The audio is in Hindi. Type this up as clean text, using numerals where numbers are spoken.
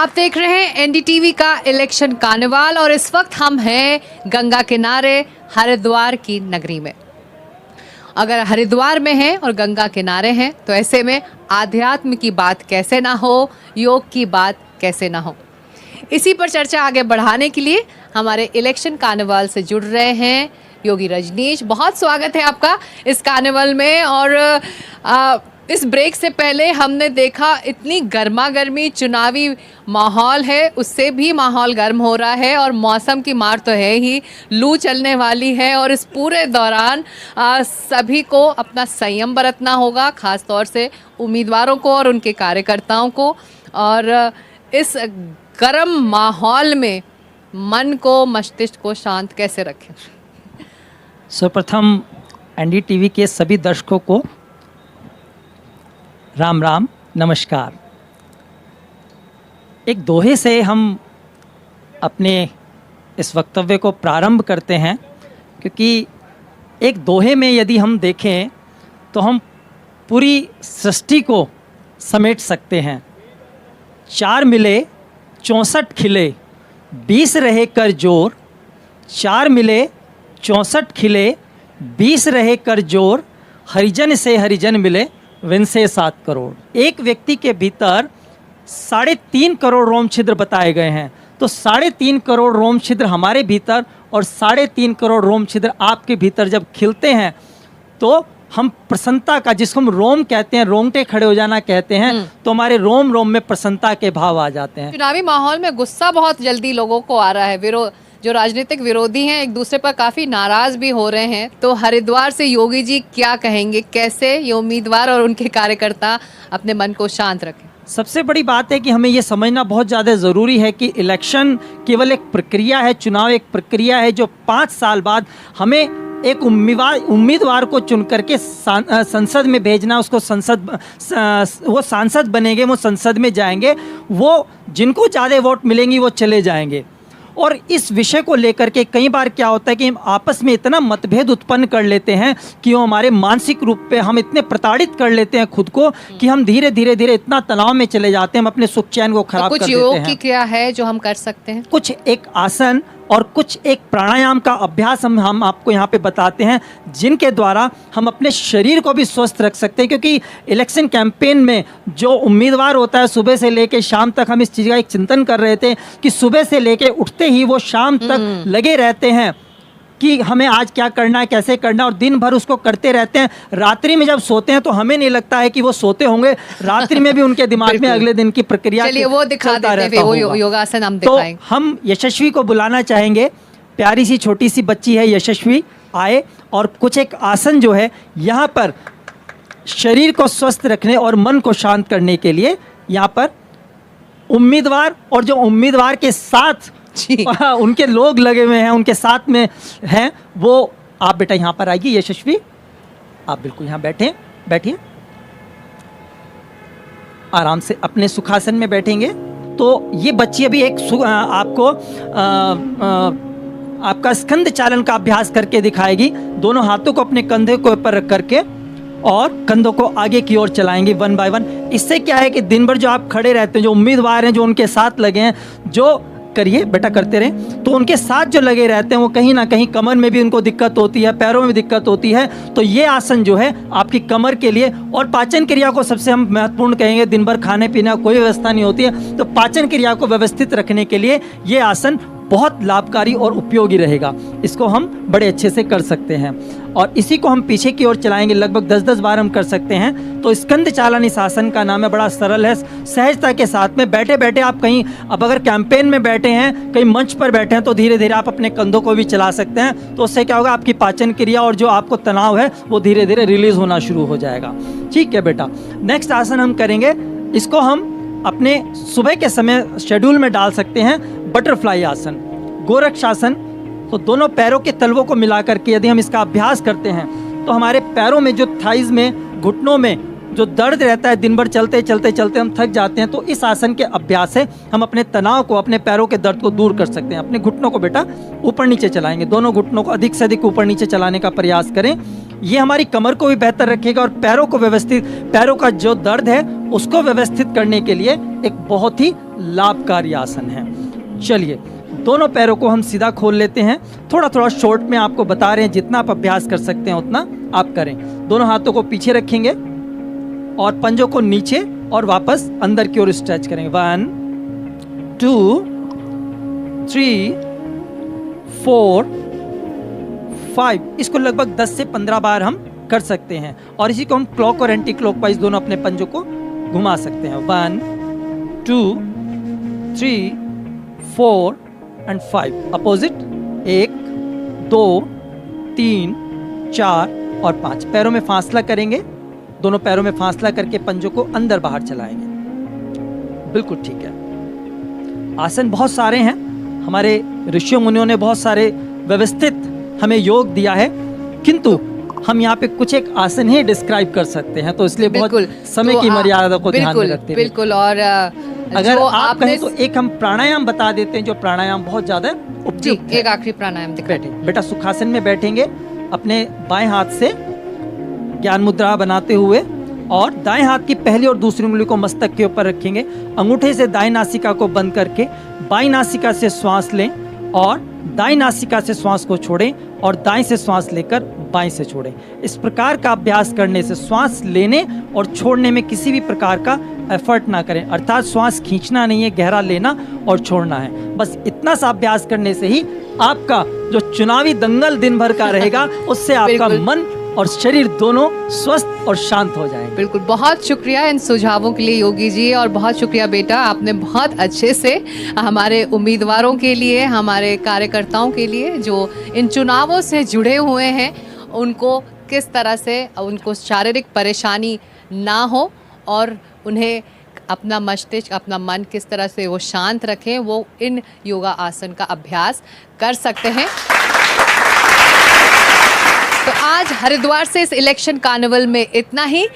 आप देख रहे हैं एनडीटीवी का इलेक्शन कार्निवाल और इस वक्त हम हैं गंगा किनारे हरिद्वार की नगरी में। अगर हरिद्वार में हैं और गंगा किनारे हैं तो ऐसे में आध्यात्म की बात कैसे ना हो, योग की बात कैसे ना हो। इसी पर चर्चा आगे बढ़ाने के लिए हमारे इलेक्शन कार्निवाल से जुड़ रहे हैं योगी रजनीश। बहुत स्वागत है आपका इस कार्निवल में। और इस ब्रेक से पहले हमने देखा इतनी गर्मा गर्मी चुनावी माहौल है, उससे भी माहौल गर्म हो रहा है और मौसम की मार तो है ही, लू चलने वाली है। और इस पूरे दौरान सभी को अपना संयम बरतना होगा, ख़ास तौर से उम्मीदवारों को और उनके कार्यकर्ताओं को। और इस गर्म माहौल में मन को, मस्तिष्क को शांत कैसे रखें? सर्वप्रथम एनडीटीवी के सभी दर्शकों को राम राम, नमस्कार। एक दोहे से हम अपने इस वक्तव्य को प्रारंभ करते हैं, क्योंकि एक दोहे में यदि हम देखें तो हम पूरी सृष्टि को समेट सकते हैं। 4 मिले 64 खिले, 20 रहे कर जोर। 4 मिले 64 खिले, 20 रहे कर जोर। हरिजन से हरिजन मिले, विन से 7 करोड़। एक व्यक्ति के भीतर 3.5 करोड़ रोम छिद्र बताए गए हैं। तो 3.5 करोड़ रोम छिद्र हमारे भीतर और 3.5 करोड़ रोम छिद्र आपके भीतर जब खिलते हैं तो हम प्रसन्नता का, जिसको हम रोम कहते हैं, रोंगटे खड़े हो जाना कहते हैं, तो हमारे रोम रोम में प्रसन्नता के भाव आ जाते हैं। चुनावी माहौल में गुस्सा बहुत जल्दी लोगों को आ रहा है। जो राजनीतिक विरोधी हैं एक दूसरे पर काफ़ी नाराज़ भी हो रहे हैं। तो हरिद्वार से योगी जी क्या कहेंगे, कैसे ये उम्मीदवार और उनके कार्यकर्ता अपने मन को शांत रखें? सबसे बड़ी बात है कि हमें ये समझना बहुत ज़्यादा ज़रूरी है कि इलेक्शन केवल एक प्रक्रिया है, चुनाव एक प्रक्रिया है जो 5 साल बाद हमें एक उम्मीदवार को चुन करके संसद में भेजना। उसको वो सांसद बनेंगे, वो संसद में जाएंगे, वो जिनको ज़्यादा वोट मिलेंगी वो चले जाएंगे। और इस विषय को लेकर के कई बार क्या होता है कि हम आपस में इतना मतभेद उत्पन्न कर लेते हैं कि वो हमारे मानसिक रूप पे हम इतने प्रताड़ित कर लेते हैं खुद को कि हम धीरे धीरे इतना तनाव में चले जाते हैं, हम अपने सुख चैन को खराब कर देते हैं। कुछ योग की क्रिया है जो हम कर सकते हैं, कुछ एक आसन और कुछ एक प्राणायाम का अभ्यास हम आपको यहाँ पे बताते हैं, जिनके द्वारा हम अपने शरीर को भी स्वस्थ रख सकते हैं। क्योंकि इलेक्शन कैंपेन में जो उम्मीदवार होता है, सुबह से लेकर शाम तक हम इस चीज़ का एक चिंतन कर रहे थे कि सुबह से लेकर उठते ही वो शाम तक लगे रहते हैं कि हमें आज क्या करना है, कैसे करना है, और दिन भर उसको करते रहते हैं। रात्रि में जब सोते हैं तो हमें नहीं लगता है कि वो सोते होंगे, रात्रि में भी उनके दिमाग में अगले दिन की प्रक्रिया वो दिखा देते हैं, वो योगासन हम दिखाएंगे। तो हम यशस्वी को बुलाना चाहेंगे। प्यारी सी छोटी सी बच्ची है यशस्वी, आए और कुछ एक आसन जो है यहाँ पर शरीर को स्वस्थ रखने और मन को शांत करने के लिए यहाँ पर उम्मीदवार और जो उम्मीदवार के साथ उनके लोग लगे हुए हैं, उनके साथ में हैं, वो आप बेटा यहाँ पर आइए यशस्वी, आप बिल्कुल यहाँ बैठिए आराम से अपने सुखासन में बैठेंगे। तो ये बच्ची अभी एक आपको आपका स्कंद चालन का अभ्यास करके दिखाएगी। दोनों हाथों को अपने कंधे के ऊपर रख करके और कंधों को आगे की ओर चलाएंगे 1 बाय 1। इससे क्या है कि दिन भर जो आप खड़े रहते हैं, जो उम्मीदवार हैं जो उनके साथ लगे हैं, जो करिए बेटा करते रहें, तो उनके साथ जो लगे रहते हैं वो कहीं ना कहीं कमर में भी उनको दिक्कत होती है, पैरों में दिक्कत होती है। तो ये आसन जो है आपकी कमर के लिए और पाचन क्रिया को सबसे हम महत्वपूर्ण कहेंगे। दिन भर खाने पीने कोई व्यवस्था नहीं होती है, तो पाचन क्रिया को व्यवस्थित रखने के लिए ये आसन बहुत लाभकारी और उपयोगी रहेगा। इसको हम बड़े अच्छे से कर सकते हैं और इसी को हम पीछे की ओर चलाएंगे, लगभग 10-10 बार हम कर सकते हैं। तो स्कंद चालन इस आसन का नाम है, बड़ा सरल है। सहजता के साथ में बैठे बैठे आप कहीं, अब अगर कैंपेन में बैठे हैं, कहीं मंच पर बैठे हैं, तो धीरे धीरे आप अपने कंधों को भी चला सकते हैं। तो उससे क्या होगा, आपकी पाचन क्रिया और जो आपको तनाव है वो धीरे धीरे रिलीज होना शुरू हो जाएगा। ठीक है बेटा, नेक्स्ट आसन हम करेंगे, इसको हम अपने सुबह के समय शेड्यूल में डाल सकते हैं। बटरफ्लाई आसन, गोरक्ष आसन। तो दोनों पैरों के तलवों को मिला करके यदि हम इसका अभ्यास करते हैं तो हमारे पैरों में जो थाइज में, घुटनों में जो दर्द रहता है, दिन भर चलते हम थक जाते हैं, तो इस आसन के अभ्यास से हम अपने तनाव को, अपने पैरों के दर्द को दूर कर सकते हैं। अपने घुटनों को बेटा ऊपर नीचे चलाएंगे, दोनों घुटनों को अधिक से अधिक ऊपर नीचे चलाने का प्रयास करें ये हमारी कमर को भी बेहतर रखेगा और पैरों को व्यवस्थित, पैरों का जो दर्द है उसको व्यवस्थित करने के लिए एक बहुत ही लाभकारी आसन है। चलिए दोनों पैरों को हम सीधा खोल लेते हैं। थोड़ा थोड़ा शॉर्ट में आपको बता रहे हैं, जितना आप अभ्यास कर सकते हैं उतना आप करें। दोनों हाथों को पीछे रखेंगे और पंजों को नीचे और वापस अंदर की ओर स्ट्रेच करेंगे। 1 2 3 4 5। इसको लगभग 10 से 15 बार हम कर सकते हैं और इसी को हम क्लॉक और एंटी क्लॉकवाइज दोनों अपने पंजों को घुमा सकते हैं। 1 2 3 4 एंड 5। अपोजिट 1 2 3 4 और 5। पैरों में फासला करेंगे, दोनों पैरों में फासला करके पंजों को अंदर बाहर चलाएंगे। बिल्कुल ठीक है। आसन बहुत सारे हैं, हमारे ऋषियों मुनियों ने बहुत सारे व्यवस्थित हमें योग दिया है, किंतु हम यहाँ पे कुछ एक आसन ही डिस्क्राइब कर सकते हैं, तो इसलिए बहुत समय की मर्यादा को ध्यान में रखते हुए बिल्कुल। और अगर आप कहें तो एक हम प्राणायाम बता देते हैं, जो प्राणायाम बहुत ज्यादा उपयुक्त है। एक आखिरी प्राणायाम दिखाएं। बेटा सुखासन में बैठेंगे, अपने बाएं हाथ से ज्ञान मुद्रा बनाते हुए और दाएं हाथ की पहली और दूसरी उंगली को मस्तक के ऊपर रखेंगे। अंगूठे से दाएं नासिका को बंद करके बाईं नासिका से श्वास लें और दाईं नासिका से श्वास को छोड़ें और दाएं से श्वास लेकर बाएं से छोड़ें। इस प्रकार का अभ्यास करने से श्वास लेने और छोड़ने में किसी भी प्रकार का एफर्ट ना करें, अर्थात श्वास खींचना नहीं है, गहरा लेना और छोड़ना है। बस इतना सा अभ्यास करने से ही आपका जो चुनावी दंगल दिन भर का रहेगा उससे आपका मन और शरीर दोनों स्वस्थ और शांत हो जाएंगे। बिल्कुल, बहुत शुक्रिया इन सुझावों के लिए योगी जी, और बहुत शुक्रिया बेटा, आपने बहुत अच्छे से हमारे उम्मीदवारों के लिए, हमारे कार्यकर्ताओं के लिए जो इन चुनावों से जुड़े हुए हैं, उनको किस तरह से उनको शारीरिक परेशानी ना हो और उन्हें अपना मस्तिष्क, अपना मन किस तरह से वो शांत रखें, वो इन योगा आसन का अभ्यास कर सकते हैं। तो आज हरिद्वार से इस इलेक्शन कार्निवल में इतना ही।